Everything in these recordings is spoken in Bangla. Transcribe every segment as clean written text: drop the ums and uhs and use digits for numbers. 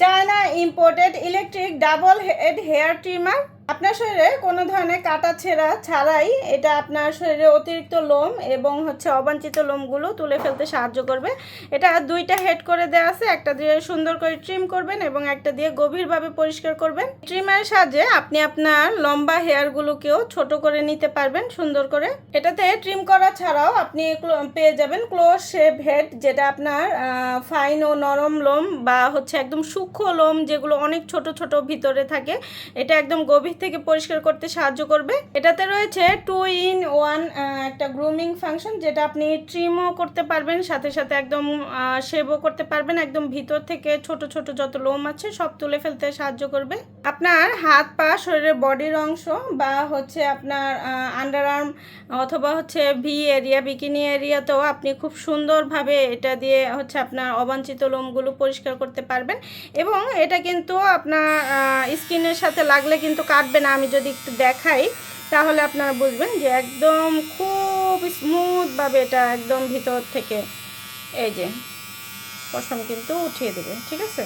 China imported electric double head hair trimmer. আপনার শরীরে কোনো ধরনের কাটা ছেঁড়া ছাড়াই এটা আপনার শরীরে অতিরিক্ত লোম এবং অবাঞ্ছিত লোমগুলো তুলে ফেলতে সাহায্য করবে। এটা দুইটা হেড করে দেওয়া আছে, একটা দিয়ে সুন্দর করে ট্রিম করবেন এবং একটা দিয়ে গভীরভাবে পরিষ্কার করবেন। ট্রিমারের সাহায্যে আপনি আপনার লম্বা হেয়ারগুলোকেও ছোট করে নিতে পারবেন সুন্দর করে। এটাতে ট্রিম করা ছাড়াও আপনি পেয়ে যাবেন ক্লোজ শেপ হেড, যেটা আপনার ফাইন ও নরম লোম বা একদম সূক্ষ্ম লোম যেগুলো অনেক ছোট ছোট ভিতরে থাকে, এটা একদম গভীর থেকে পরিষ্কার করতে সাহায্য করবে। এটাতে রয়েছে 2-in-1 একটা গ্রুমিং ফাংশন, যেটা আপনি ট্রিমও করতে পারবেন, সাথে সাথে একদম শেভও করতে পারবেন। একদম ভিতর থেকে ছোট ছোট যত লোম আছে সব তুলে ফেলতে সাহায্য করবে। আপনার হাত পা শরীরের বডির অংশ বা আপনার আন্ডার আর্ম অথবা ভি এরিয়া, বিকিনি এরিয়াতেও আপনি খুব সুন্দরভাবে এটা দিয়ে আপনার অবাঞ্ছিত লোমগুলো পরিষ্কার করতে পারবেন। এবং এটা কিন্তু আপনার স্কিনের সাথে লাগলে কিন্তু কাটবে না। আমি যদি একটু দেখাই তাহলে আপনারা বুঝবেন যে একদম খুব স্মুথভাবে এটা একদম ভিতর থেকে এই যে পশম কিন্তু উঠিয়ে দেবে। ঠিক আছে,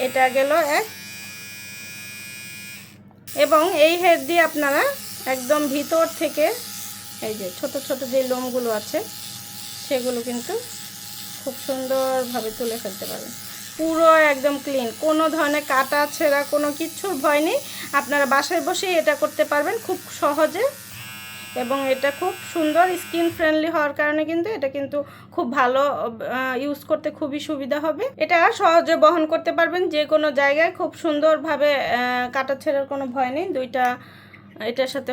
এটা গেল এক। এবং এই হেড দিয়ে আপনারা একদম ভিতর থেকে এই যে ছোট ছোট যে লোমগুলো আছে সেগুলো কিন্তু খুব সুন্দরভাবে তুলে ফেলতে পারবেন। পুরো একদম ক্লিন, কোনো ধরনের কাটা ছেঁড়া কোনো কিচ্ছুর ভয় নেই। আপনারা বাসায় বসেই এটা করতে পারবেন খুব সহজে। এবং এটা খুব সুন্দর স্কিন ফ্রেন্ডলি হওয়ার কারণে কিন্তু এটা কিন্তু খুব ভালো, ইউজ করতে খুবই সুবিধা হবে। এটা সহজে বহন করতে পারবেন যে কোনো জায়গায়, খুব সুন্দরভাবে কাটা ছেঁড়ার কোনো ভয় নেই। দুইটা এটার সাথে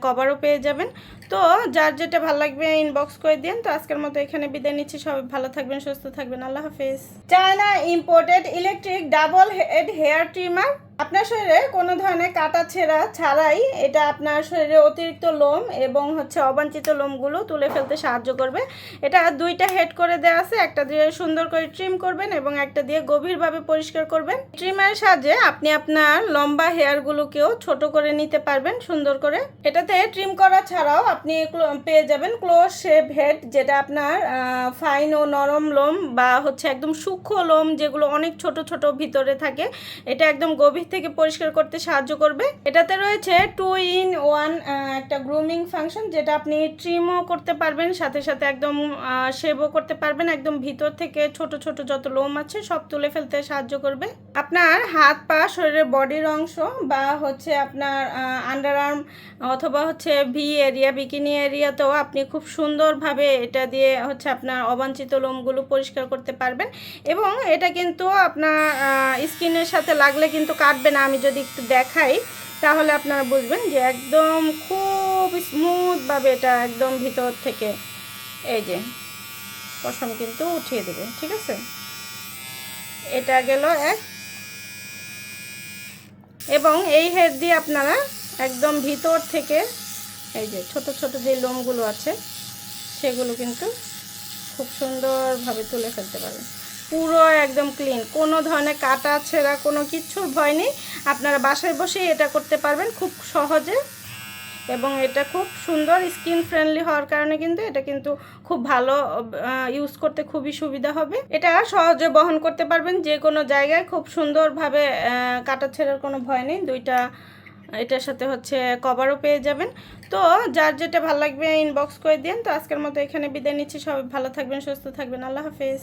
কভারও পেয়ে যাবেন। তো যার যেটা ভালো লাগবে ইনবক্স করে দিন। তো আজকের মতো এখানে বিদায় নিচ্ছি। সবাই ভালো থাকবেন, সুস্থ থাকবেন। আল্লাহ হাফেজ। China imported electric double head hair trimmer. আপনার শরীরে কোনো ধরনের কাটা ছেঁড়া ছাড়াই এটা আপনার শরীরে অতিরিক্ত লোম এবং অবাঞ্ছিত লোমগুলো তুলে ফেলতে সাহায্য করবে। এটা দুইটা হেড করে দেওয়া আছে, একটা দিয়ে সুন্দর করে ট্রিম করবেন এবং একটা দিয়ে গভীরভাবে পরিষ্কার করবেন। ট্রিমারের সাহায্যে আপনি আপনার লম্বা হেয়ারগুলোকেও ছোট করে নিতে পারবেন সুন্দর করে। এটাতে ট্রিম করা ছাড়াও আপনি পেয়ে যাবেন ক্লোজ শেপ হেড, যেটা আপনার ফাইন ও নরম লোম বা একদম সূক্ষ্ম লোম যেগুলো অনেক ছোট ছোট ভিতরে থাকে, এটা একদম গভীর থেকে পরিষ্কার করতে সাহায্য করবে। এটাতে রয়েছে 2-in-1 একটা গ্রুমিং ফাংশন, যেটা আপনি ট্রিমও করতে পারবেন, সাথে সাথে একদম শেভও করতে পারবেন। একদম ভিতর থেকে ছোট ছোট যত লোম আছে সব তুলে ফেলতে সাহায্য করবে। আপনার হাত পা শরীরের বডির অংশ বা আপনার আন্ডার আর্ম অথবা ভি এরিয়া, বিকিনি এরিয়াতেও আপনি খুব সুন্দরভাবে এটা দিয়ে আপনার অবাঞ্ছিত লোমগুলো পরিষ্কার করতে পারবেন। এবং এটা কিন্তু আপনার স্কিনের সাথে লাগলে কিন্তু কাটবে না। আমি যদি একটু দেখাই তাহলে আপনারা বুঝবেন যে একদম খুব স্মুথভাবে এটা একদম ভিতর থেকে এই যে পশম কিন্তু উঠিয়ে দেবে। ঠিক আছে, এটা গেল এক। এবং এই হেড দিয়ে আপনারা একদম ভিতর থেকে এই যে ছোট ছোট যে লোমগুলো আছে সেগুলো কিন্তু খুব সুন্দরভাবে তুলে ফেলতে পারবেন। পুরো একদম ক্লিন, কোনো ধরনের কাটা ছেঁড়া কোনো কিচ্ছুর ভয় নেই। আপনারা বাসায় বসেই এটা করতে পারবেন খুব সহজে। এবং এটা খুব সুন্দর স্কিন ফ্রেন্ডলি হওয়ার কারণে কিন্তু এটা কিন্তু খুব ভালো, ইউজ করতে খুবই সুবিধা হবে। এটা সহজে বহন করতে পারবেন যে কোনো জায়গায়, খুব সুন্দরভাবে কাটা ছেঁড়ার কোনো ভয় নেই। দুইটা এটার সাথে কভারও পেয়ে যাবেন। তো যার যেটা ভালো লাগবে ইনবক্স করে দিন। তো আজকের মতো এখানে বিদায় নিচ্ছি। সবাই ভালো থাকবেন, সুস্থ থাকবেন। আল্লাহ হাফেজ।